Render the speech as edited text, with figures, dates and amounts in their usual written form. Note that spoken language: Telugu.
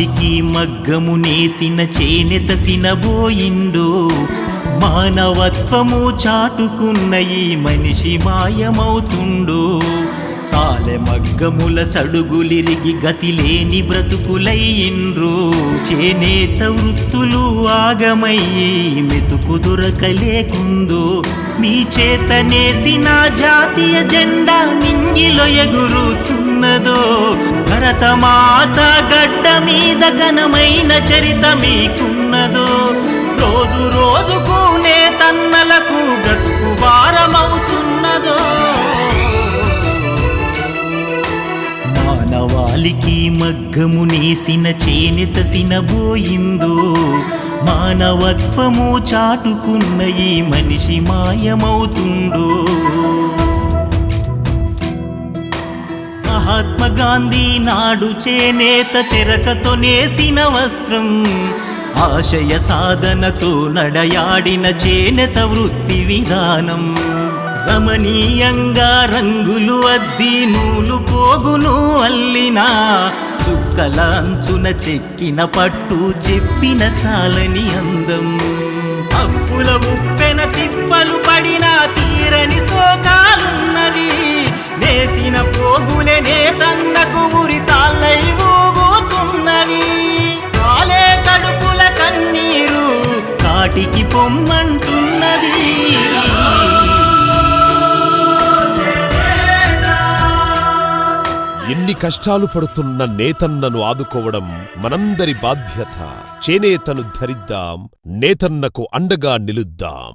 మానవాళికి మగ్గము నేసిన చేనేత సినబోయిండు. మానవత్వము చాటుకున్న ఈ మనిషి మాయమవుతుండు. సాలె మగ్గముల సడుగులిరిగి గతిలేని బ్రతుకులయ్యిండ్రు. చేనేత వృత్తులు ఆగమయ్యి మెతుకు దొరకలేకుందో. మీ చేతనేసిన జాతీయ జెండా నింగిలో ఎగురుతున్నదో. భరతమాత గడ్డ మీద ఘనమైన చరిత మీకున్నదో. రోజు రోజుకు నేతన్నలకు బ్రతుకు భారమవుతున్నదో. మానవాళికి మగ్గము నేసిన చేనేత సినబోయిందో. మానవత్వము చాటుకున్న ఈ మనిషి మాయమవుతుండో. మహాత్మా గాంధీ నాడు చేనేత చెరకతో నేసిన వస్త్రం. ఆశయ సాధనతో నడయాడిన చేనేత వృత్తి విధానం. రమణీయంగా రంగులు అద్ది నూలు పోగును అల్లినా. చుక్కల అంచున చెక్కిన పట్టు చెప్పిన చాలని అందం. అప్పుల ఉప్పెన తిప్పలు పడిన తీరని శోకాలున్నవి. నేసిన పోగులే నేతన్నకు ఉరితాళ్ళై ఊగుతున్నవి. కాలే కడుపుల కన్నీరు కాటికి పొమ్మంటున్నది. ఎన్ని కష్టాలు పడుతున్న నేతన్నను ఆదుకోవడం మనందరి బాధ్యత. చేనేతను ధరిద్దాం, నేతన్నకు అండగా నిలుద్దాం.